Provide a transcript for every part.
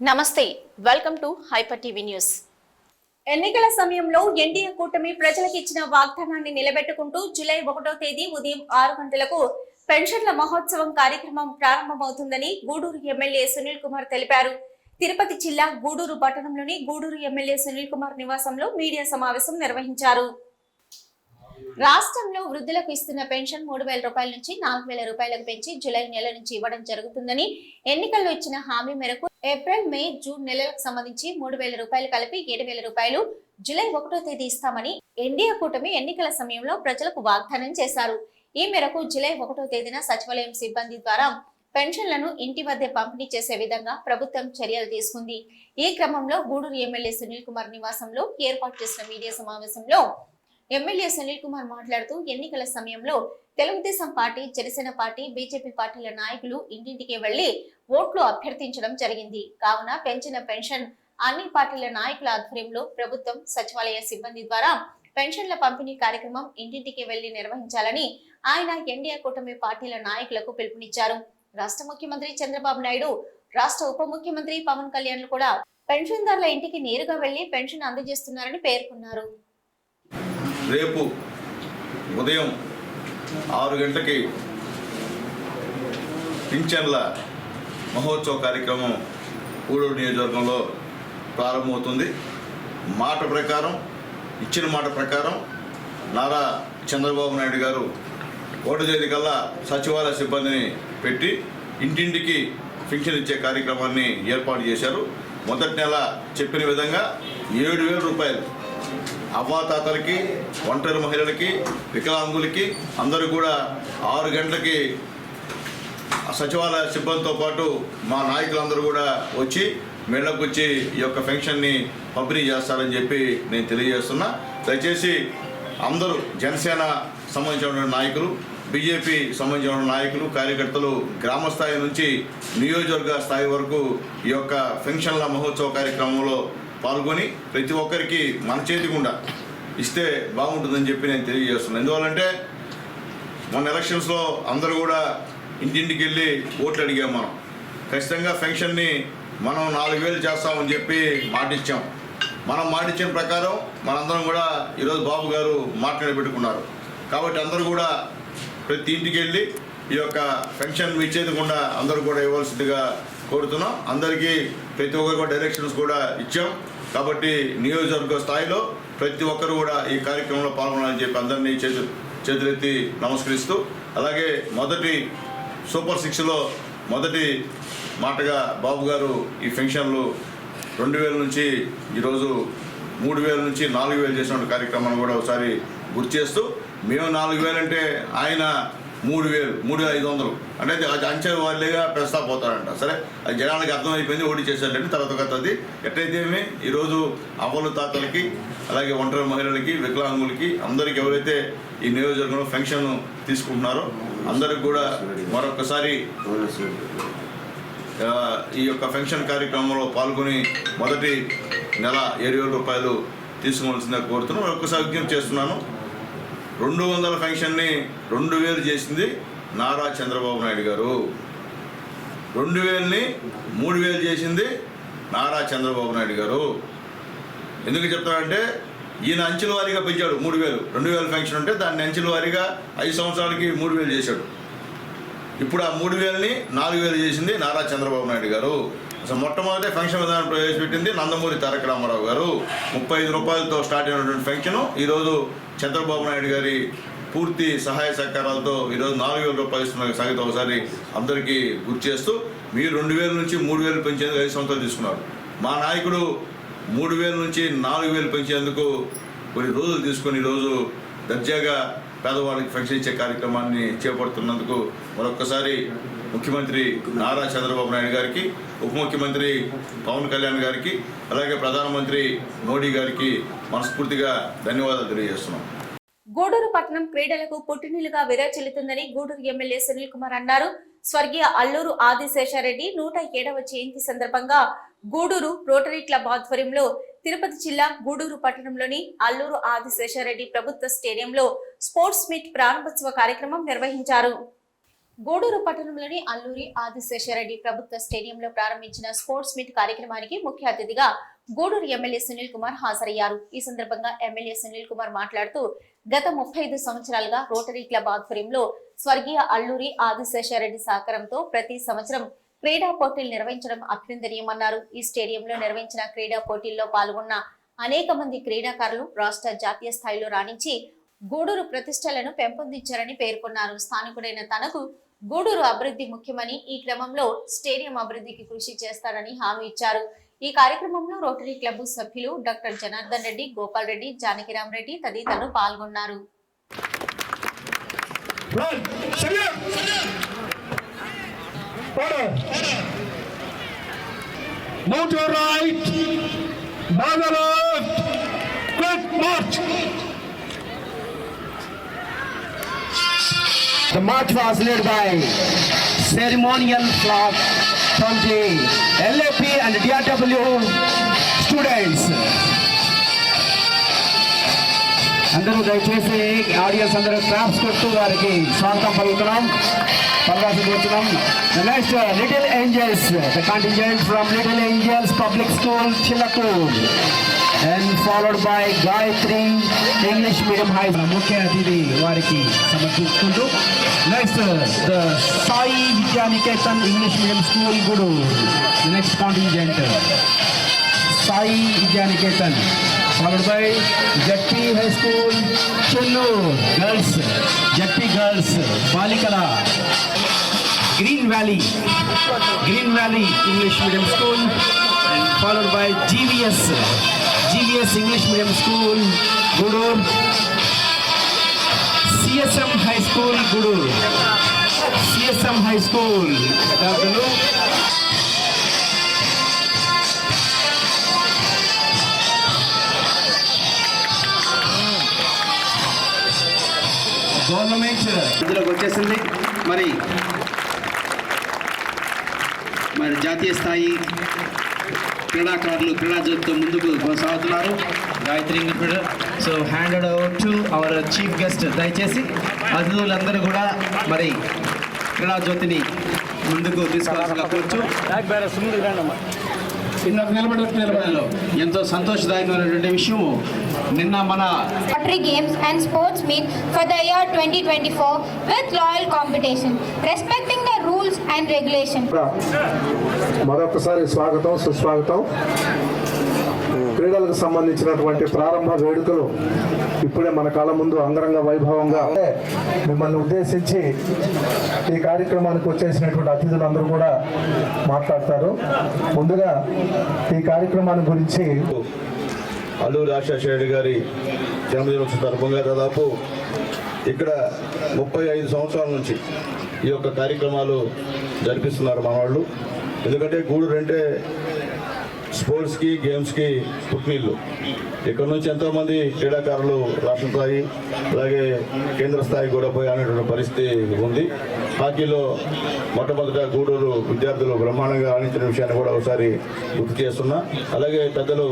నమస్తే welcome to hyper TV news. ఎన్నికల సమయంలో ఎన్డీఏ కూటమి ప్రజలకు ఇచ్చిన వాగ్దానాన్ని నిలబెట్టుకుంటూ జూలై 1వ తేదీ ఉదయం 6 గంటలకు పెన్షన్ల మహోత్సవం కార్యక్రమం ప్రారంభమవుతుందని గూడూరు ఎమ్మెల్యే సునీల్ కుమార్ తెలిపారు. తిరుపతి జిల్లా గూడూరు పట్టణంలోని గూడూరు ఎమ్మెల్యే సునీల్ కుమార్ నివాసంలో మీడియా సమావేశం నిర్వహించారు. రాష్ట్రంలో వృద్ధులకు ఇస్తున్న పెన్షన్ 3,000 రూపాయల నుంచి 4,000 రూపాయలకు పెంచి జూలై నెల నుంచి ఇవ్వడం జరుగుతుందని ఎన్నికల్లో ఇచ్చిన హామీ మేరకు ఏప్రిల్, మే, జూన్ నెలలకు సంబంధించి 3,000 రూపాయలు కలిపి 7,000 రూపాయలు జూలై 1వ తేదీ ఇస్తామని ఎన్డీఏ కూటమి ఎన్నికల సమయంలో ప్రజలకు వాగ్దానం చేశారు. ఈ మేరకు జూలై 1వ తేదీన సచివాలయం సిబ్బంది ద్వారా పెన్షన్లను ఇంటి వద్దే పంపిణీ చేసే విధంగా ప్రభుత్వం చర్యలు తీసుకుంది. ఈ క్రమంలో గూడూరు ఎమ్మెల్యే సునీల్ కుమార్ నివాసంలో ఏర్పాటు చేసిన మీడియా సమావేశంలో ఎమ్మెల్యే సునీల్ కుమార్ మాట్లాడుతూ ఎన్నికల సమయంలో Telugu Desam party, Janasena party, BJP పార్టీల నాయకులు ఇంటింటికి వెళ్లి ఓట్లు అభ్యర్థించడం జరిగింది. కావున పెంచిన పెన్షన్ అన్ని పార్టీల నాయకుల ఆధ్వర్యంలో ప్రభుత్వం సచివాలయ సిబ్బంది ద్వారా పెన్షన్ల పంపిణీ కార్యక్రమం ఇంటింటికి వెళ్లి నిర్వహించాలని ఆయన ఎన్డీఏ కూటమి పార్టీల నాయకులకు పిలుపునిచ్చారు. రాష్ట్ర ముఖ్యమంత్రి చంద్రబాబు నాయుడు, రాష్ట్ర ఉప ముఖ్యమంత్రి పవన్ కళ్యాణ్ కూడా పెన్షన్దారుల ఇంటికి నేరుగా వెళ్లి పెన్షన్ అందజేస్తున్నారని పేర్కొన్నారు. రేపు ఉదయం 6 గంటలకి పింఛన్ల మహోత్సవ కార్యక్రమం గూడూరు నియోజకవర్గంలో ప్రారంభమవుతుంది. ఇచ్చిన మాట ప్రకారం నారా చంద్రబాబు నాయుడు గారు 1వ తేదీ కల్లా సచివాలయ సిబ్బందిని పెట్టి ఇంటింటికి పింఛన్ ఇచ్చే కార్యక్రమాన్ని ఏర్పాటు చేశారు. మొదటి నెల చెప్పిన విధంగా 7,000 రూపాయలు అవ్వాతాతలకి, ఒంటరి మహిళలకి, వికలాంగులకి అందరూ కూడా 6 గంటలకి సచివాలయ సిబ్బందితో పాటు మా నాయకులందరూ కూడా వచ్చి మేళకు వచ్చి ఈ యొక్క పెన్షన్ని పంపిణీ చేస్తారని చెప్పి నేను తెలియజేస్తున్నా. దయచేసి అందరూ జనసేన సంబంధించిన నాయకులు, బీజేపీ సంబంధించిన నాయకులు, కార్యకర్తలు గ్రామ స్థాయి నుంచి నియోజకవర్గ స్థాయి వరకు ఈ యొక్క పెన్షన్ల మహోత్సవ కార్యక్రమంలో పాల్గొని ప్రతి ఒక్కరికి మన చేతి గుండా ఇస్తే బాగుంటుందని చెప్పి నేను తెలియజేస్తున్నాను. ఎందువల్లంటే మన ఎలక్షన్స్లో అందరూ కూడా ఇంటింటికి వెళ్ళి ఓట్లు అడిగాం. మనం ఖచ్చితంగా పెన్షన్ని మనం 4,000 చేస్తామని చెప్పి మాటిచ్చాం. మనం మాటిచ్చిన ప్రకారం మనందరం కూడా ఈరోజు బాబు గారు మాట్లాడబెట్టుకున్నారు. కాబట్టి అందరూ కూడా ప్రతి ఇంటికి వెళ్ళి ఈ యొక్క పెన్షన్ మీ చేతి గుండా అందరూ కూడా ఇవ్వాల్సిందిగా కోరుతున్నాం. అందరికీ ప్రతి ఒక్కరు కూడా డైరెక్షన్స్ కూడా ఇచ్చాం. కాబట్టి నియోజకవర్గ స్థాయిలో ప్రతి ఒక్కరు కూడా ఈ కార్యక్రమంలో పాల్గొనాలని చెప్పి అందరినీ చేతులెత్తి నమస్కరిస్తూ, అలాగే మొదటి సూపర్ 6లో మొదటి మాటగా బాబు గారు ఈ పెన్షన్లు 2,000 నుంచి ఈరోజు 3,000 నుంచి 4,000 చేసిన కార్యక్రమాన్ని కూడా ఒకసారి గుర్తు చేస్తూ, మేము 4,000 అంటే ఆయన 3,500 అంటే అది అంచె వాళ్ళేగా పెంచుతా పోతారంట. సరే, అది జనానికి అర్థమైపోయింది, ఓడి చేశారంటే తర్వాత అది ఎట్లయితే ఈరోజు అవ్వలు తాతలకి, అలాగే ఒంటరి మహిళలకి, వికలాంగులకి అందరికీ ఎవరైతే ఈ నియోజకవర్గంలో పెన్షన్ తీసుకుంటున్నారో అందరికి కూడా మరొకసారి ఈ యొక్క పెన్షన్ కార్యక్రమంలో పాల్గొని మొదటి నెల 7,000 రూపాయలు తీసుకోవాల్సిందిగా కోరుతున్నాను. మరొకసారి విజ్ఞప్తి చేస్తున్నాను. 200 పెన్షన్ని 2,000 చేసింది నారా చంద్రబాబు నాయుడు గారు. 2,000ని 3,000 చేసింది నారా చంద్రబాబు నాయుడు గారు. ఎందుకు చెప్తానంటే ఈయన అంచెల వారీగా పెంచాడు. 3,000 2,000 పెన్షన్ ఉంటే దాన్ని అంచెల వారీగా 5 సంవత్సరాలకి 3,000 చేశాడు. ఇప్పుడు ఆ 3,000ని 4,000 చేసింది నారా చంద్రబాబు నాయుడు గారు. అసలు మొట్టమొదటి పెన్షన్ విధానం ప్రవేశపెట్టింది నందమూరి తారక రామారావు గారు. 35 రూపాయలతో స్టార్ట్ అయినటువంటి పెన్షన్ ఈరోజు చంద్రబాబు నాయుడు గారి పూర్తి సహాయ సహకారాలతో ఈరోజు 4,000 రూపాయలు ఇస్తున్న సంగతి ఒకసారి అందరికీ గుర్తు చేస్తూ, మీరు 2,000 నుంచి 3,000 పెంచేందుకు 5 సంవత్సరాలు తీసుకున్నారు. మా నాయకుడు 3,000 నుంచి 4,000 పెంచేందుకు కొన్ని రోజులు తీసుకొని ఈరోజు దర్జాగా పేదవాళ్ళకి పెన్షన్ ఇచ్చే కార్యక్రమాన్ని చేపడుతున్నందుకు మరొక్కసారి ముఖ్యమంత్రి నారా చంద్రబాబు నాయుడు గారికి, ఉప ముఖ్యమంత్రి పవన్ కళ్యాణ్ గారికి, అలాగే ప్రధానమంత్రి మోడీ గారికి మనస్ఫూర్తిగా ధన్యవాదాలు తెలియజేస్తున్నాం. గూడూరు పట్టణం క్రీడలకు పుట్టినిలుగా విరాచిల్లుతుందని గూడూరు ఎమ్మెల్యే సునీల్ కుమార్ అన్నారు. స్వర్గీయ అల్లూరు ఆదిశేషారెడ్డి 107వ జయంతి సందర్భంగా గూడూరు రోటరీ క్లబ్ ఆధ్వర్యంలో తిరుపతి జిల్లా గూడూరు పట్టణంలోని అల్లూరు ఆదిశేషారెడ్డి ప్రభుత్వ స్టేడియంలో స్పోర్ట్స్ మీట్ ప్రారంభోత్సవ కార్యక్రమం నిర్వహించారు. గూడూరు పట్టణంలోని అల్లూరి ఆదిశేషరెడ్డి ప్రభుత్వ స్టేడియంలో ప్రారంభించిన స్పోర్ట్స్ మీట్ కార్యక్రమానికి ముఖ్య అతిథిగా గూడూరు ఎమ్మెల్యే సునీల్ కుమార్ హాజరయ్యారు. ఈ సందర్భంగా ఎమ్మెల్యే సునీల్ కుమార్ మాట్లాడుతూ గత 35 సంవత్సరాలుగా రోటరీ క్లబ్ ఆధ్వర్యంలో స్వర్గీయ అల్లూరి ఆదిశేషరెడ్డి సహకారంతో ప్రతి సంవత్సరం క్రీడా పోటీలు నిర్వహించడం అభినందనీయమన్నారు. ఈ స్టేడియంలో నిర్వహించిన క్రీడా పోటీల్లో పాల్గొన్న అనేక మంది క్రీడాకారులు రాష్ట్ర జాతీయ స్థాయిలో రాణించి గూడూరు ప్రతిష్టలను పెంపొందించారని పేర్కొన్నారు. స్థానికుడైన తనకు గూడూరు అభివృద్ధి ముఖ్యమని, ఈ క్రమంలో స్టేడియం అభివృద్ధికి కృషి చేస్తారని హామీ ఇచ్చారు. ఈ కార్యక్రమంలో రోటరీ క్లబ్ సభ్యులు డాక్టర్ జనార్దన్ రెడ్డి, గోపాల్ రెడ్డి, జానకిరామ్ రెడ్డి తదితరులు పాల్గొన్నారు. The march was led by ceremonial flag from the LAP and DRW students. అందరూ దయచేసి ఆడియన్స్ అందరూ క్లాప్స్ కొడుతూ వారికి స్వాగతం పలుకుతున్నాం, పలకాల్సిపోతున్నాం. The next Little Angels, the contingent from Little Angels Public School, Chilakul, and followed by Gayatri English Medium High School. ముఖ్య అతిథి వారికి సమర్పిస్తుంటూ next the Sai Vidyaniketan English Medium School, Guduru. The next contingent Sai Vidyaniketan, followed by JP High School, Chennur Girls, JP Girls, Balikala, Green Valley English Medium School, and followed by GVS English Medium School, Guduru, CSM High School, Guduru, CSM High School, government ఇందులోకి వచ్చేసింది. మరి జాతీయ స్థాయి క్రీడాకారులు క్రీడా జ్యోతితో ముందుకు కొనసాగుతున్నారు. Gayatri so handed over to our chief guest. దయచేసి అతిథులందరూ కూడా మరి క్రీడా జ్యోతిని ముందుకు తీసుకురావాల్సిందిగా కోరుచు. ఎంతో సంతోషదాయకమైనటువంటి విషయం, నిన్న మన Rotary Games and Sports Meet for the year 2024 with loyal competition, respecting the rules and regulations. మరొకసారి స్వాగతం, సుస్వాగతం. క్రీడలకు సంబంధించినటువంటి ప్రారంభ వేడుకలు ఇప్పుడే మన కళ్ళ ముందు అంగరంగ వైభవంగా మిమ్మల్ని ఉద్దేశించి ఈ కార్యక్రమానికి వచ్చేసినటువంటి అతిథులందరూ కూడా మాట్లాడతారు. ముందుగా ఈ కార్యక్రమాన్ని గురించి అల్లూరి ఆదిశేషరెడ్డి గారి జన్మదినం సందర్భంగా దాదాపు ఇక్కడ 35 సంవత్సరాల నుంచి ఈ యొక్క కార్యక్రమాలు జరిపిస్తున్నారు మన వాళ్ళు. ఎందుకంటే గూడూరు అంటే స్పోర్ట్స్కి, గేమ్స్కి పుట్టినిల్లు. ఇక్కడ నుంచి ఎంతోమంది క్రీడాకారులు రాష్ట్ర స్థాయి అలాగే కేంద్ర స్థాయి కూడా పోయి అనేటువంటి పరిస్థితి ఉంది. హాకీలో మొట్టమొదట గూడూరు విద్యార్థులు బ్రహ్మాండంగా రాణించిన విషయాన్ని కూడా ఒకసారి గుర్తు చేస్తున్నా. అలాగే పెద్దలు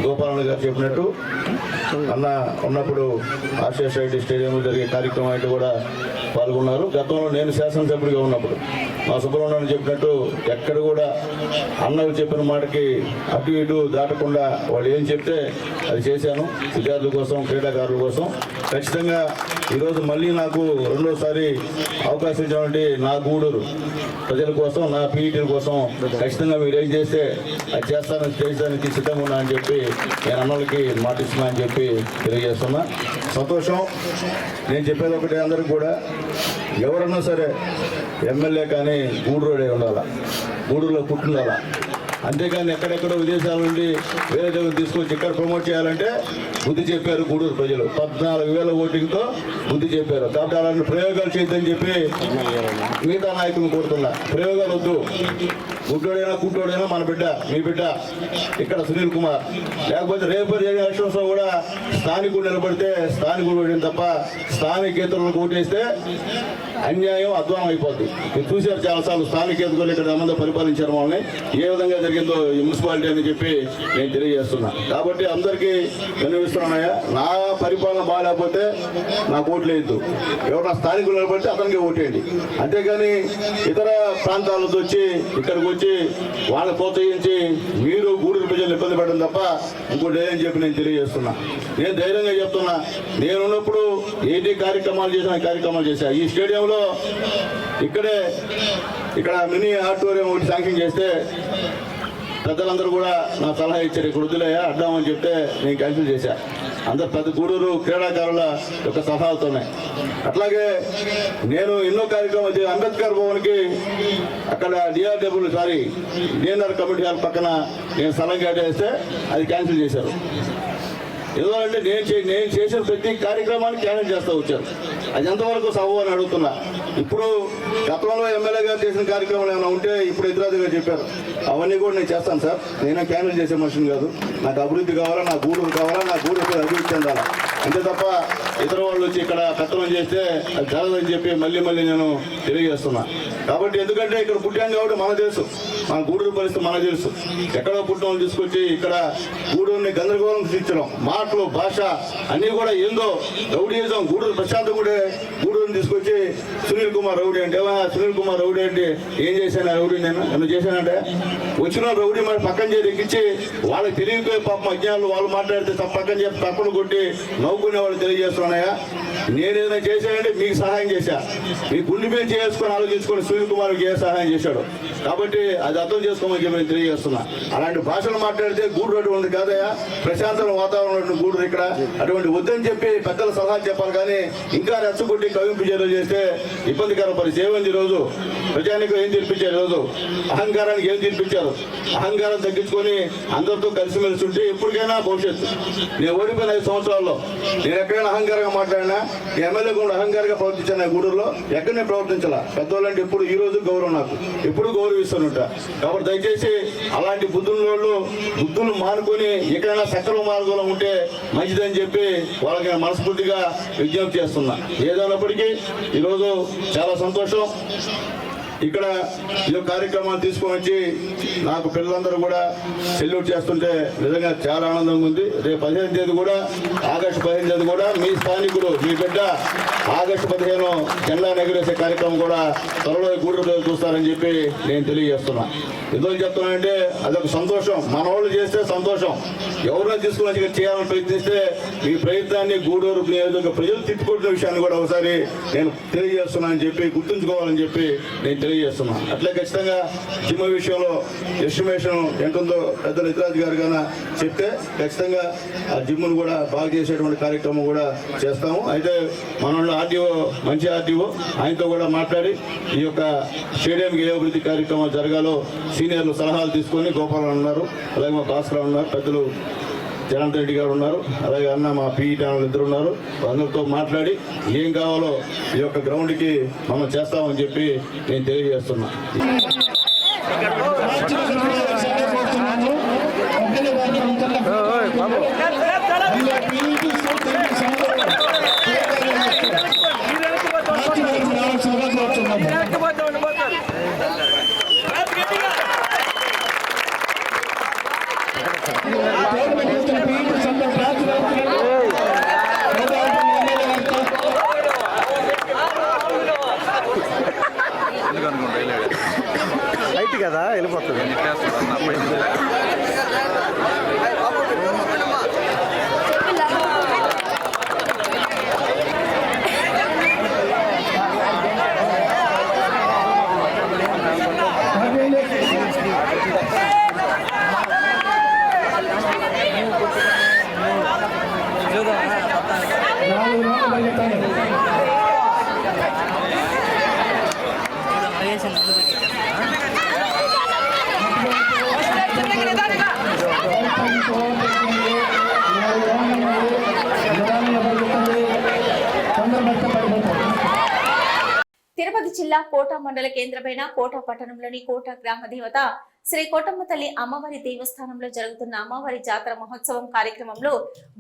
గోపాలన్న గారు చెప్పినట్టు అన్న ఉన్నప్పుడు ఆదిశేషరెడ్డి స్టేడియంలో జరిగే కార్యక్రమం అయితే కూడా పాల్గొన్నారు. గతంలో నేను శాసనసభ్యుడిగా ఉన్నప్పుడు మా సుబ్రహ్మణ్యం చెప్పినట్టు ఎక్కడ కూడా అన్నలు చెప్పిన మాటకి అటు ఇటు దాటకుండా వాళ్ళు ఏం చెప్తే అది చేశాను. విద్యార్థుల కోసం, క్రీడాకారుల కోసం. ఖచ్చితంగా ఈరోజు మళ్ళీ నాకు రెండోసారి అవకాశం ఇచ్చినటువంటి నా గూడూరు ప్రజల కోసం, నా పీఈటీల కోసం ఖచ్చితంగా మీరు ఏం చేస్తే అది చేస్తానికి సిద్ధంగా ఉన్నా అని చెప్పి నేను అన్నలకి మాటిస్తున్నా అని చెప్పి తెలియజేస్తున్నా. సంతోషం. నేను చెప్పేది ఒకటి, అందరికీ కూడా ఎవరన్నా సరే ఎమ్మెల్యే కానీ గూడూరుడే ఉండాలా, గూడూరులో పుట్టిండాలా. అంతేకాని ఎక్కడెక్కడో విదేశాల నుండి వేరే దగ్గర తీసుకొచ్చి ఇక్కడ ప్రమోట్ చేయాలంటే బుద్ధి చెప్పారు గూడూరు ప్రజలు. 14,000 ఓటింగ్తో బుద్ధి చెప్పారు. కాబట్టి అలాంటి ప్రయోగాలు చేయొద్దని చెప్పి మిగతా నాయకులను కోరుతున్నా. ప్రయోగాలు వద్దు. గుడ్డోడైనా కుట్టోడైనా మన బిడ్డ, మీ బిడ్డ ఇక్కడ సునీల్ కుమార్. లేకపోతే రేపు ఎలక్షన్స్ లో కూడా స్థానికుడు నిలబడితే స్థానికుడు ఓడిన తప్ప స్థానికేతరులకు ఓటేస్తే అన్యాయం, అధ్వానం అయిపోద్ది. మీరు చూశారు చాలాసార్లు స్థానికేతరులు ఇక్కడ సంబంధం పరిపాలించారు. వాళ్ళని ఏ విధంగా జరిగింది జరిగిందో ఈ మున్సిపాలిటీ అని చెప్పి నేను తెలియజేస్తున్నా. కాబట్టి అందరికీ విన్నవిస్తున్నానయ్యా, నా పరిపాలన బాగాలేకపోతే నాకు ఓట్లు వేయద్దు, ఎవరైనా స్థానికులు నిలబడితే అతనికి ఓటేయండి. అంతేగాని ఇతర ప్రాంతాలతో వచ్చి ఇక్కడికి వచ్చి వాళ్ళని ప్రోత్సహించి మీరు గూడూరు ప్రజలు ఇబ్బంది పడడం తప్ప ఇంకోటి లేదని చెప్పి నేను తెలియజేస్తున్నా. నేను ధైర్యంగా చెప్తున్నా, నేనున్నప్పుడు ఏంటి కార్యక్రమాలు చేశా. ఈ స్టేడియంలో ఇక్కడ మినీ ఆడిటోరియం ఒకటి శాంక్షన్ చేస్తే పెద్దలందరూ కూడా నా సలహా ఇచ్చారు, ఇక్కడ వద్దులేయా అడ్డామని చెప్తే నేను క్యాన్సిల్ చేశా. అందరు పెద్ద గూడూరు క్రీడాకారుల యొక్క సలహాలతోనే. అట్లాగే నేను ఎన్నో కార్యక్రమాలు అంబేద్కర్ భవన్కి అక్కడ డిఎన్ఆర్ కమిటీ హాల్ పక్కన నేను స్థలం కేటాయిస్తే అది క్యాన్సిల్ చేశారు. ఎందుకంటే నేను చేసిన ప్రతి కార్యక్రమాన్ని క్యాన్సిల్ చేస్తూ వచ్చారు. అది ఎంతవరకు సబబు అని అడుగుతున్నా. ఇప్పుడు గతంలో ఎమ్మెల్యే గారు చేసిన కార్యక్రమాలు ఏమైనా ఉంటే ఇప్పుడు ఎదురాదిగా చెప్పారు, అవన్నీ కూడా నేను చేస్తాను సార్. నేనే క్యాన్సిల్ చేసే మనిషిని కాదు. నాకు అభివృద్ధి కావాలా, నా గూడూరు కావాలా, నా గూడూరు అభివృద్ధి చెందాలా, అంతే తప్ప ఇతర వాళ్ళు వచ్చి ఇక్కడ కట్టడం చేస్తే అది జరగదని చెప్పి మళ్ళీ నేను తెలియజేస్తున్నా. కాబట్టి ఎందుకంటే ఇక్కడ పుట్టాం కాబట్టి మనకు తెలుసు, మన గూడూరు పరిస్థితి మనకు తెలుసు. ఎక్కడో పుట్టిన వాళ్ళు తీసుకొచ్చి ఇక్కడ గూడూరుని గందరగోళం సృష్టించడం, మాటలు భాష అన్నీ కూడా ఏందో రౌడీయిజం. గూడూరు ప్రశాంతం కూడా గూడూరుని తీసుకొచ్చి సునీల్ కుమార్ రౌడీ అంటే, సునీల్ కుమార్ రౌడీ అంటే ఏం చేశాను రౌడీ నేను ఏమన్నా చేశానంటే, వచ్చిన రౌడీ మరి పక్కన చేసి ఎక్కించి వాళ్ళకి తెలియకపోయి పాపం అజ్ఞానులు వాళ్ళు మాట్లాడితే పక్కన చెప్పి తప్పులు కొట్టి నవ్వుకునే వాళ్ళు తెలియజేస్తున్నాయా. నేనేదైనా చేశానంటే మీకు సహాయం చేశా, మీ గుండె మీద చేసుకొని ఆలోచించుకొని సునీల్ కుమార్కి ఏ సహాయం చేశాడు. కాబట్టి అది అర్థం చేసుకోమని చెప్పి నేను తెలియజేస్తున్నా. అలాంటి భాషలు మాట్లాడితే గూడూరు అటువంటి కాదయా, ప్రశాంతమైన వాతావరణం గూడూరు ఇక్కడ అటువంటి వద్దని చెప్పి పెద్దల సలహా చెప్పాలి. కానీ ఇంకా రెచ్చగొట్టి కవింపు చర్యలు చేస్తే ఇబ్బందికర పరిస్థితి. ఏమైంది ఈరోజు ప్రజానికి ఏం తీర్పించారు? ఈరోజు అహంకారానికి ఏం తీర్పించారు? అహంకారం తగ్గించుకొని అందరితో కలిసిమెలిసి ఉంటే ఎప్పటికైనా భవిష్యత్తు. నేను ఓడిపోయిన 5 సంవత్సరాల్లో నేను ఎక్కడైనా అహంకారంగా మాట్లాడినా, ఎమ్మెల్యే కూడా అహంకారంగా ప్రవర్తించాను గూడూరులో, ఎక్కడ నేను ప్రవర్తించాలా. పెద్దవాళ్ళంటే ఎప్పుడు ఈ రోజు గౌరవం, నాకు ఎప్పుడు గౌరవిస్తానుంట. కాబట్టి దయచేసి అలాంటి బుద్ధులు మానుకొని ఎక్కడైనా సక్రమ మార్గంలో ఉంటే మంచిదని చెప్పి వాళ్ళకి మనస్ఫూర్తిగా విజ్ఞప్తి చేస్తున్నా. ఏదైనప్పటికీ ఈరోజు చాలా సంతోషం. ఇక్కడ ఈ కార్యక్రమాన్ని తీసుకొని వచ్చి నాకు పిల్లలందరూ కూడా సెల్యూట్ చేస్తుంటే నిజంగా చాలా ఆనందంగా ఉంది. రేపు 15వ తేదీ కూడా, ఆగస్టు 15వ తేదీ కూడా మీ స్థానికుడు మీ బిడ్డ ఆగస్టు 15 జెండా ఎగరేసే కార్యక్రమం కూడా త్వరలో గూడూరు చూస్తారని చెప్పి నేను తెలియజేస్తున్నా. ఎందుకు చెప్తున్నానంటే అదొక సంతోషం, మన వాళ్ళు చేస్తే సంతోషం. ఎవరైనా తీసుకుని వచ్చి చేయాలని ప్రయత్నిస్తే మీ ప్రయత్నాన్ని గూడూరు ప్రజలు తిప్పుకుంటున్న విషయాన్ని కూడా ఒకసారి నేను తెలియజేస్తున్నా అని చెప్పి గుర్తుంచుకోవాలని చెప్పి నేను తెలియజేస్తున్నా. అట్లే ఖచ్చితంగా జిమ్ విషయంలో ఎస్టిమేషన్ ఎంత ఉందో పెద్దలు ఇతరాజు గారు కన్నా చెప్తే ఖచ్చితంగా ఆ జిమ్ను కూడా బాగా చేసేటువంటి కార్యక్రమం కూడా చేస్తాము. అయితే మన ఆర్డీఓ మంచి ఆర్డీఓ, ఆయనతో కూడా మాట్లాడి ఈ యొక్క స్టేడియంకి ఏ అభివృద్ధి కార్యక్రమాలు జరగాలో సీనియర్లు సలహాలు తీసుకొని గోపాలరావు ఉన్నారు, అలాగే మా భాస్కర్ ఉన్నారు, పెద్దలు జనార్దన్ రెడ్డి గారు ఉన్నారు, అలాగే అన్న మా పీఈ ఛానల్ ఇద్దరు ఉన్నారు. అందరితో మాట్లాడి ఏం కావాలో ఈ యొక్క గ్రౌండ్కి మనం చేస్తామని చెప్పి నేను తెలియజేస్తున్నా. హైట్ కదా వెళ్ళిపోతుంది. తిరుపతి జిల్లా కోట మండల కేంద్రమైన కోట పట్టణంలోని కోట గ్రామ దేవత శ్రీ కోటమ్మ తల్లి అమ్మవారి దేవస్థానంలో జరుగుతున్న అమ్మవారి జాతర మహోత్సవం కార్యక్రమంలో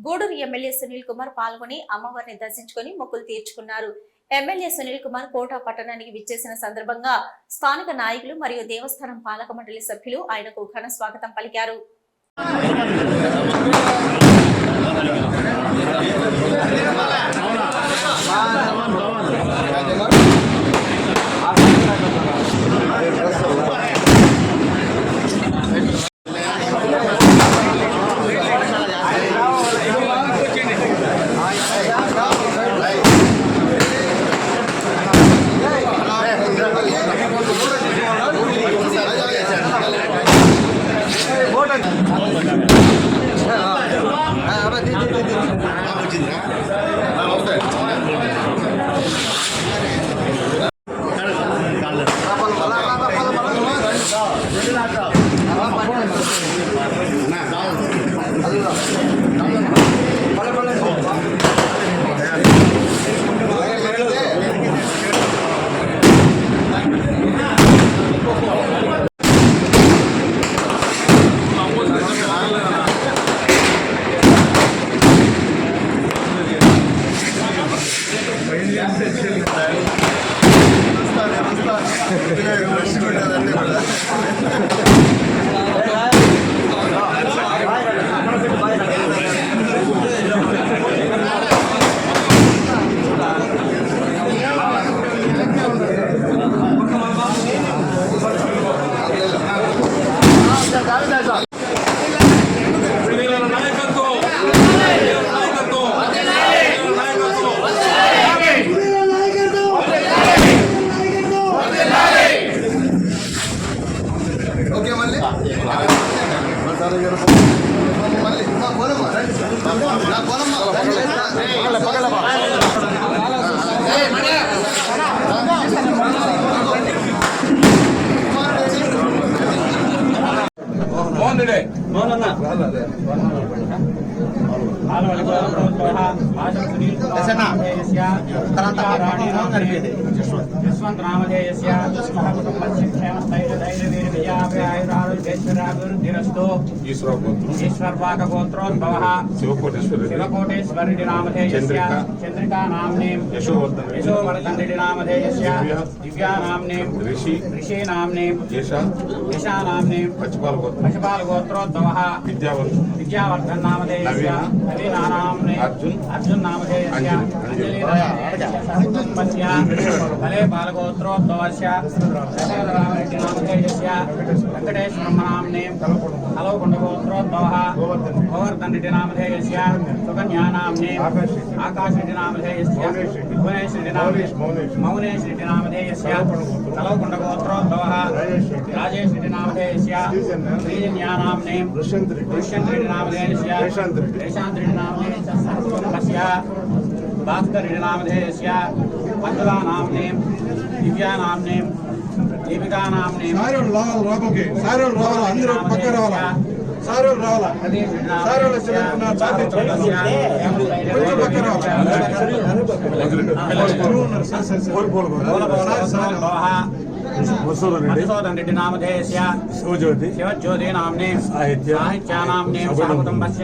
గూడూరు ఎమ్మెల్యే సునీల్ కుమార్ పాల్గొని అమ్మవారిని దర్శించుకొని మొక్కులు తీర్చుకున్నారు. ఎమ్మెల్యే సునీల్ కుమార్ కోట పట్టణానికి విచ్చేసిన సందర్భంగా స్థానిక నాయకులు మరియు దేవస్థానం పాలక మండలి సభ్యులు ఆయనకు ఘన స్వాగతం పలికారు. शिवकोटेश्वरी नामधेयस्य चंद्रिका नाम्ने यशोवर्धन नामधेयस्य दिव्या नाम्ने ऋषि नाम्ने यशा नाम्ने पशुपाल गोत्रोद्भवः विद्यावर्धन नामधेयस्य नवीना नाम्ने अर्जुन नामधेयस्य अंजलि नामधेयस्य कले बालगोत्रोद्भवस्य दशरथरामरेड्डी नामधेयस्य वेंकटेश्वर नाम्ने हलवकुंडगोत्रोद्भवः गोवर्धन रेड्डी नामधेयस्य सुकन्या नाम्ने आकाश रेड्डी नामधेयस्य भुवनेश रेड्डी मौनेश रेड्डी नामधेयस्य हलवकुंडगोत्रोद्भवः राजेश रेड्डी नामधेयस्य श्रीजन्या नाम्ने दुष्यंत रेड्डी नामधेयस्य प्रशांत रेड्डी नामधेयस्य भास्कर रेड्डी नामधेयस्य मंजुला नाम्ने दिव्या नाम्ने दीपिका नाम्ने मधुसूदन रेड्डी नामधेयस्य शिवज्योति नाम्ने साहित्या नाम्ने कुटुंबस्य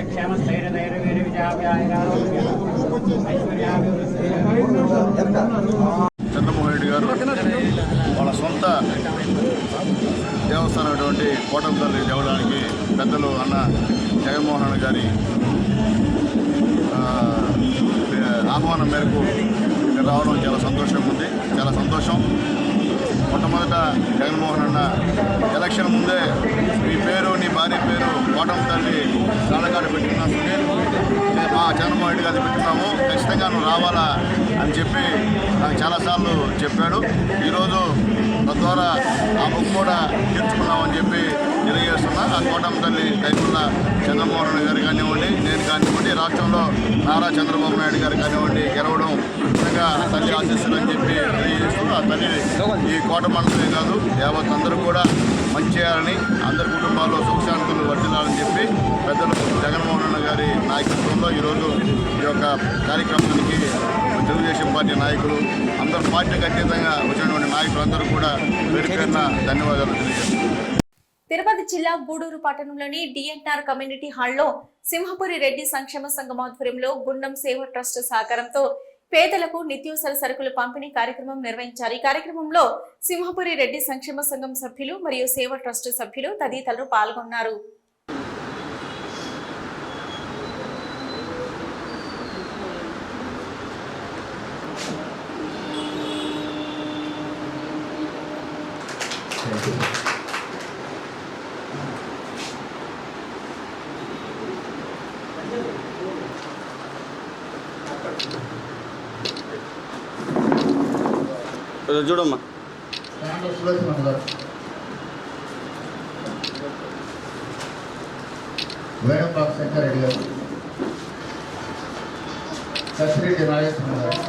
చంద్రమోహన్ రెడ్డి గారు వాళ్ళ సొంత దేవస్థానమైనటువంటి కోటంపల్లి దేవడానికి పెద్దలు అన్న జగన్మోహన్ గారి ఆహ్వానం మేరకు ఇక్కడ రావడం చాలా సంతోషంగా ఉంది. చాలా సంతోషం. మొట్టమొదట జగన్మోహన్ అన్న ఎలక్షన్ ముందే మీ పేరు నీ భార్య పేరు కోటంపల్లి రాళ్ళగాడు పెట్టుకున్నా సునీల్, మా చంద్రమోహన్ రెడ్డి గారిని పెట్టుకున్నాము, ఖచ్చితంగా నువ్వు రావాలా అని చెప్పి నాకు చాలాసార్లు చెప్పాడు. ఈరోజు తద్వారా ఆ బుక్ కూడా తీర్చుకున్నామని చెప్పి తెలియజేస్తున్నా. ఆ కోటంపల్లి రైతుల చంద్రమోహన్ రెడ్డి గారు కానివ్వండి, నేను కానివ్వండి, రాష్ట్రంలో నారా చంద్రబాబు నాయుడు గారు కానివ్వండి గెలవడం నిజంగా తల్లి ఆశిస్తులు అని చెప్పి తెలియజేస్తూ ఆ తల్లి ఈ కోట మనసులే కాదు యావత్ అందరూ కూడా మంచి చేయాలని, అందరి కుటుంబాల్లో సుఖశాంతులు వర్ధిల్లాలని చెప్పి పెద్దలు జగన్మోహన్ గారి నాయకత్వంలో ఈరోజు ఈ యొక్క కార్యక్రమానికి తెలుగుదేశం పార్టీ నాయకులు అందరూ పార్టీకి అతీతంగా వచ్చినటువంటి నాయకులందరూ కూడా పేరుపేరున ధన్యవాదాలు తెలియజేస్తున్నారు. తిరుపతి జిల్లా గూడూరు పట్టణంలోని డిఎన్ఆర్ కమ్యూనిటీ హాల్లో సింహపురి రెడ్డి సంక్షేమ సంఘం ఆధ్వర్యంలో గుండం సేవ ట్రస్ట్ సహకారంతో పేదలకు నిత్యావసర సరుకులు పంపిణీ కార్యక్రమం నిర్వహించారు. ఈ కార్యక్రమంలో సింహపురి రెడ్డి సంక్షేమ సంఘం సభ్యులు మరియు సేవ ట్రస్ట్ సభ్యులు తదితరులు పాల్గొన్నారు. చూడమ్మా వేణుపాక శంకరెడ్డి గారు, ససిరెడ్డి నాగేశ్వర గారు,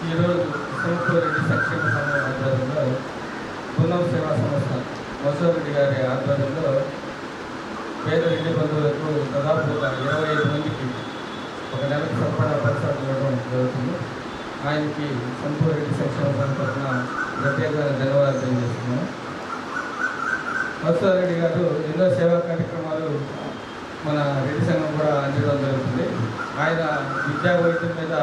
ఈరోజు సింహపురెడ్డి సంక్షేమ సంఘం ఆధ్వర్యంలో పునః సేవా సంస్థ వసూరెడ్డి గారి ఆధ్వర్యంలో పేద రెడ్డి బంధువులకు దాదాపు 25 మందికి ఒక నెలకు సరిపడా పరిసరాలు ఇవ్వడం జరుగుతుంది. ఆయనకి సింహపురెడ్డి సంక్షేమ సంఘం తరఫున ప్రత్యేకమైన ధన్యవాదాలు తెలియజేస్తున్నాను. వసూరెడ్డి గారు ఎన్నో సేవా కార్యక్రమాలు మన రెడ్డి సంఘం కూడా అందించడం జరుగుతుంది. ఆయన విద్యా వైద్యం మీద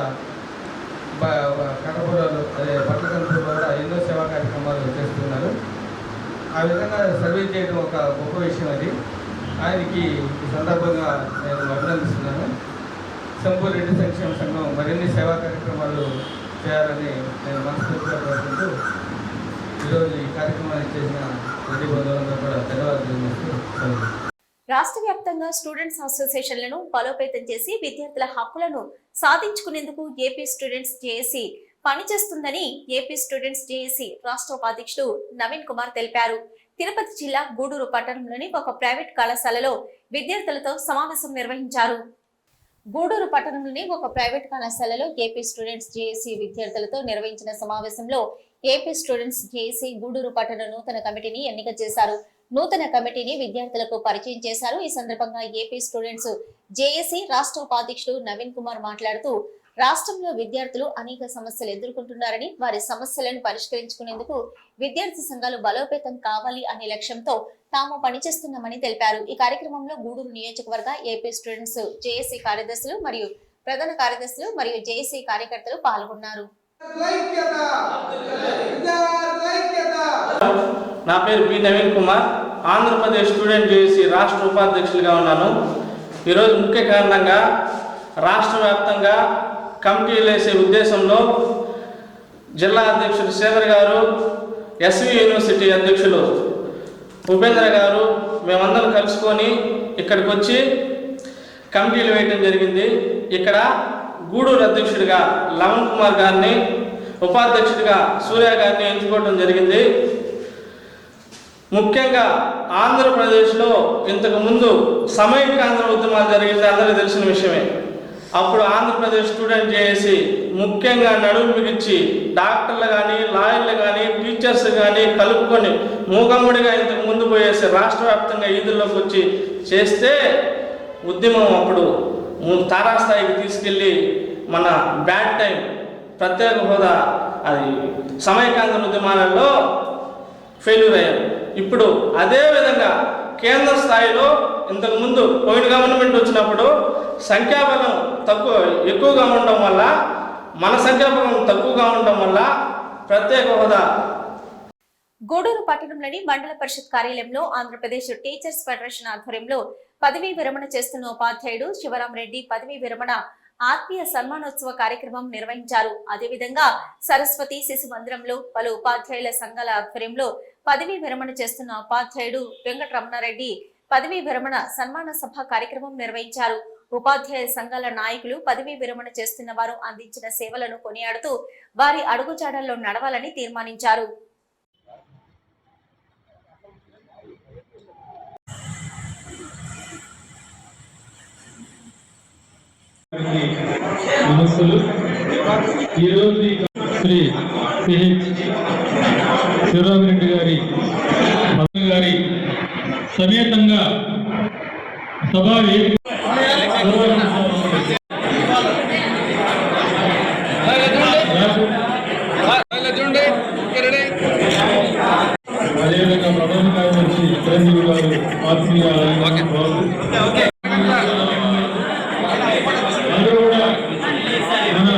కడపూరలో అదే పట్టకంపూర్లో కూడా ఎన్నో సేవా కార్యక్రమాలు చేస్తున్నారు. ఆ విధంగా సర్వీస్ చేయడం ఒక గొప్ప విషయం. అది ఆయనకి ఈ సందర్భంగా నేను అభినందిస్తున్నాను. సింహపురెడ్డి సంక్షేమ సంఘం మరిన్ని సేవా కార్యక్రమాలు చేయాలని నేను మనస్ఫూర్తిగా కోరుకుంటూ ఈరోజు ఈ కార్యక్రమాన్ని చేసిన రెడ్డి బంధువులందరూ కూడా ధన్యవాదాలు తెలియజేస్తూ రాష్ట్ర వ్యాప్తంగా స్టూడెంట్స్ అసోసియేషన్లను బలోపేతం చేసి విద్యార్థుల హక్కులను సాధించుకునేందుకు ఏపీ స్టూడెంట్స్ జేఏసీ పనిచేస్తుందని ఏపీ స్టూడెంట్స్ జేఏసీ రాష్ట్ర ఉపాధ్యక్షుడు నవీన్ కుమార్ తెలిపారు. తిరుపతి జిల్లా గూడూరు పట్టణంలోని ఒక ప్రైవేట్ కళాశాలలో విద్యార్థులతో సమావేశం నిర్వహించారు. గూడూరు పట్టణంలోని ఒక ప్రైవేట్ కళాశాలలో ఏపీ స్టూడెంట్స్ జేఏసీ విద్యార్థులతో నిర్వహించిన సమావేశంలో ఏపీ స్టూడెంట్స్ జేఏసీ గూడూరు పట్టణ నూతన కమిటీని ఎన్నిక చేశారు. నూతన కమిటీని విద్యార్థులకు పరిచయం చేశారు. ఈ సందర్భంగా ఏపీ స్టూడెంట్స్ జేఏసీ రాష్ట్ర ఉపాధ్యక్షుడు నవీన్ కుమార్ మాట్లాడుతూ రాష్ట్రంలో విద్యార్థులు అనేక సమస్యలు ఎదుర్కొంటున్నారని, వారి సమస్యలను పరిష్కరించుకునేందుకు విద్యార్థి సంఘాలు బలోపేతం కావాలి అనే లక్ష్యంతో తాము పనిచేస్తున్నామని తెలిపారు. ఈ కార్యక్రమంలో గూడూరు నియోజకవర్గ ఏపీ స్టూడెంట్స్ జేఏసీ కార్యదర్శులు మరియు ప్రధాన కార్యదర్శులు మరియు జేఏసీ కార్యకర్తలు పాల్గొన్నారు. నా పేరు P Naveen Kumar, Andhra Pradesh student JAC రాష్ట్ర ఉపాధ్యక్షులుగా ఉన్నాను. ఈరోజు ముఖ్య కారణంగా రాష్ట్ర వ్యాప్తంగా కమిటీలు వేసే ఉద్దేశంలో జిల్లా అధ్యక్షుడు శ్రీధర్ గారు, ఎస్వి యూనివర్సిటీ అధ్యక్షులు ఉపేంద్ర గారు మేమందరం కలుసుకొని ఇక్కడికి వచ్చి కమిటీలు వేయడం జరిగింది. ఇక్కడ గూడూరు అధ్యక్షుడిగా లవణ్ కుమార్ గారిని, ఉపాధ్యక్షుడిగా సూర్య గారిని ఎంచుకోవడం జరిగింది. ముఖ్యంగా ఆంధ్రప్రదేశ్లో ఇంతకుముందు సమైక్యాంధ్ర ఉద్యమాలు జరిగింది అందరికీ తెలిసిన విషయమే. అప్పుడు ఆంధ్రప్రదేశ్ స్టూడెంట్ జేఏసీ ముఖ్యంగా నడుము బిగించి డాక్టర్లు కానీ, లాయర్లు కానీ, టీచర్స్ కానీ కలుపుకొని మూగమ్ముడిగా ఇంతకు ముందు పోయేసి రాష్ట్ర వ్యాప్తంగా ఈదుల్లోకి వచ్చి చేస్తే ఉద్యమం అప్పుడు తారాస్థాయికి తీసుకెళ్ళి మన బ్యాడ్ టైం ప్రత్యేక హోదా అది సమైక్యాంధ్ర ఉద్యమాలలో ఫెయిల్యూర్ అయ్యారు. ఇప్పుడు అదే విధంగా కేంద్ర స్థాయిలో ఇంతకుముందు పోయిన గవర్నమెంట్ వచ్చినప్పుడు సంఖ్యాబలం ఎక్కువగా ఉండడం వల్ల, మన సంఖ్యాబలం తక్కువగా ఉండడం వల్ల ప్రత్యేక హోదా. గూడూరు పట్టణంలోని మండల పరిషత్ కార్యాలయంలో ఆంధ్రప్రదేశ్ టీచర్స్ ఫెడరేషన్ ఆధ్వర్యంలో పదవీ విరమణ చేస్తున్న ఉపాధ్యాయుడు శివరామరెడ్డి పదవీ విరమణ ఆత్మీయ సన్మానోత్సవ కార్యక్రమం నిర్వహించారు. అదేవిధంగా సరస్వతి శిశు మందిరంలో పలు ఉపాధ్యాయుల సంఘాల ఆధ్వర్యంలో పదవీ విరమణ చేస్తున్న ఉపాధ్యాయుడు వెంకటరమణారెడ్డి పదవీ విరమణ సన్మాన సభ కార్యక్రమం నిర్వహించారు. ఉపాధ్యాయ సంఘాల నాయకులు పదవీ విరమణ చేస్తున్న వారు అందించిన సేవలను కొనియాడుతూ వారి అడుగుజాడల్లో నడవాలని తీర్మానించారు. నమస్సులు. ఈరోజు ఈ శ్రీ సిహెచ్ శివరామిరెడ్డి గారి సమేతంగా సభా అదేవిధంగా ప్రధాన కార్యదర్శి చిరంజీవి గారు ఆత్మీయ అందరూ కూడా మన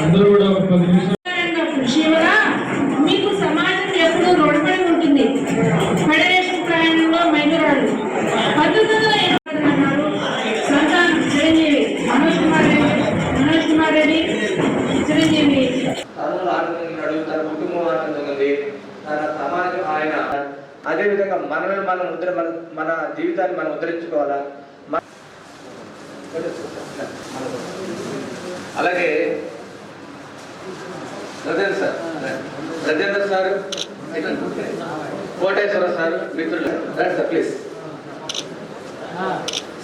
అందరూ కూడా ఒక 10 నిమిషాలు మీకు సమాజం ఎప్పుడు రుణపడి ఉంటుంది. ఫెడరేషన్ ప్రయాణంలో మైలురాళ్ళు 1980 సంతానం చిరంజీవి మనోజ్ కుమార్ రెడ్డి చిరంజీవి ఆనందంగా తన కుటుంబం ఆనందంగా ఉంది, తన సమాజం ఆయన. అదేవిధంగా మనమే మన జీవితాన్ని మనం ఉద్ధరించుకోవాలా. అలాగే రజేంద్ర సార్, కోటేశ్వర సార్ మిత్రులు ప్లీజ్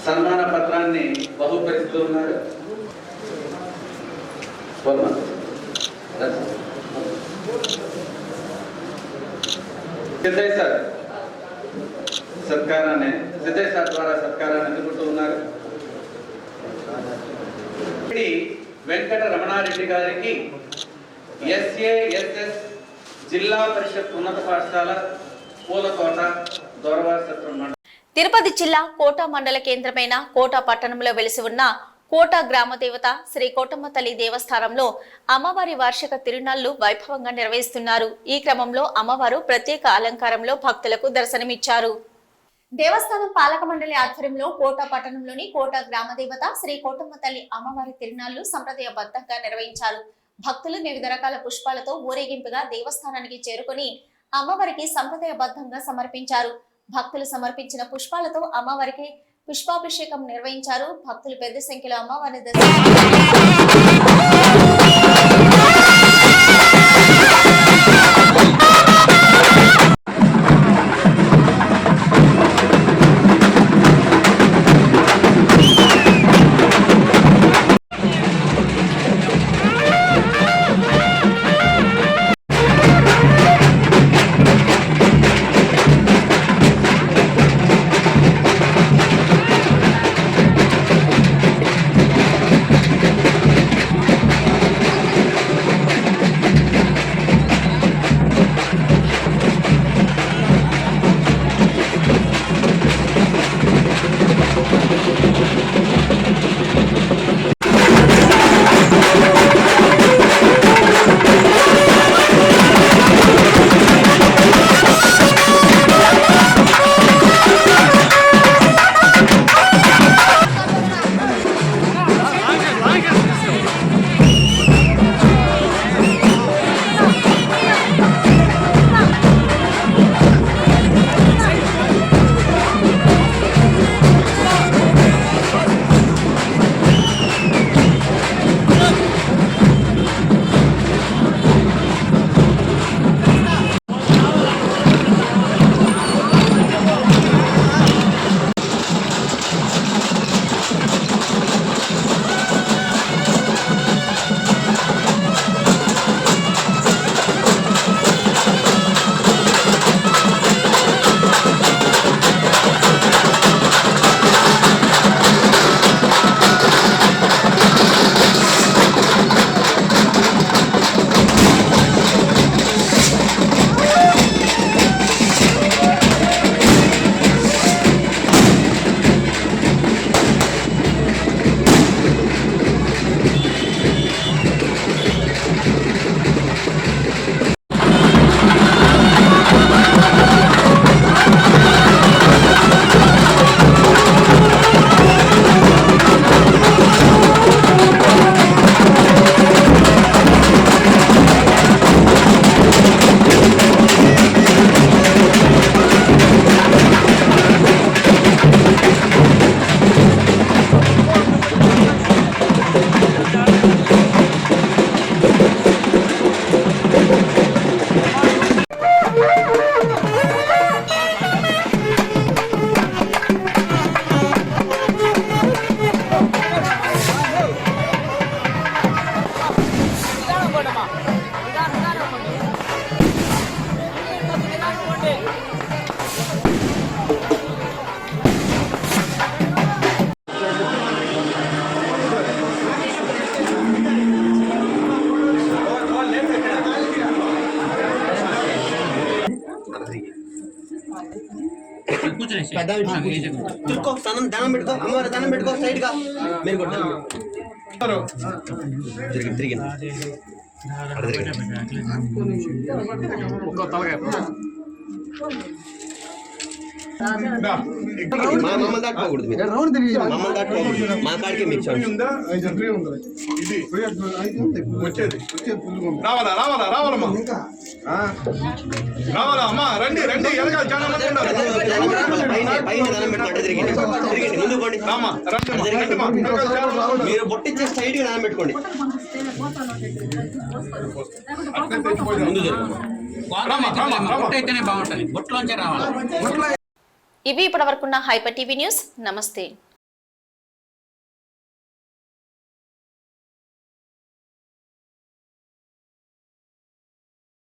సన్మాన పత్రాన్ని బహుకరిస్తూ ఉన్నారు. సిద్ధయ్య సార్ సిద్ధయ్య సార్ ద్వారా సత్కారాన్ని అందుకుంటూ ఉన్నారు. వెంకట రమణారెడ్డి గారికి SASS జిల్లా పరిషత్ ఉన్నత పాఠశాల పూలతోట దొరవారి సత్రం మండలం. తిరుపతి జిల్లా కోట మండల కేంద్రమైన కోట పట్టణంలో వెలిసి ఉన్న కోట గ్రామ దేవత శ్రీ కోటమ్మ తల్లి దేవస్థానంలో అమ్మవారి వార్షిక తిరునాళ్లు వైభవంగా నిర్వహిస్తున్నారు. ఈ క్రమంలో అమ్మవారు ప్రత్యేక అలంకారంలో భక్తులకు దర్శనమిచ్చారు. దేవస్థానం పాలక మండలి ఆధ్వర్యంలో కోట పట్టణంలోని కోట గ్రామ దేవత శ్రీ కోటమ్మ తల్లి అమ్మవారి తిరునాళ్లు సంప్రదాయబద్ధంగా నిర్వహించారు. భక్తులు వివిధ రకాల పుష్పాలతో ఊరేగింపుగా దేవస్థానానికి చేరుకుని అమ్మవారికి సంప్రదాయబద్ధంగా సమర్పించారు. భక్తులు సమర్పించిన పుష్పాలతో అమ్మవారికి పుష్పాభిషేకం నిర్వహించారు. భక్తులు పెద్ద సంఖ్యలో అమ్మవారిని తిరుక్కో దండం పెట్టుకో అమ్మవారి దండం పెట్టుకో స్ట్రైట్ గా మీరు కూడా తిరిగి మమ్మల్ని దాటుకోకూడదు మమ్మల్ని దాటుకోకూడదు మా కాడికి మీకు రావాలా రావాలా రావాలమ్మా రావాలా అమ్మా రండి రండి ఎదగాలి చాలా మంది పైన దండం పెట్టుకుంటే తిరిగింది ముందు పోండి మీరు బొట్టిచ్చే స్ట్రైట్ గా దండం పెట్టుకోండి ముందు అయితేనే బాగుంటుంది బొట్లోంచే రావాలి. ఇవి ఇప్పటివరకున్న హైపర్ టీవీ న్యూస్. నమస్తే.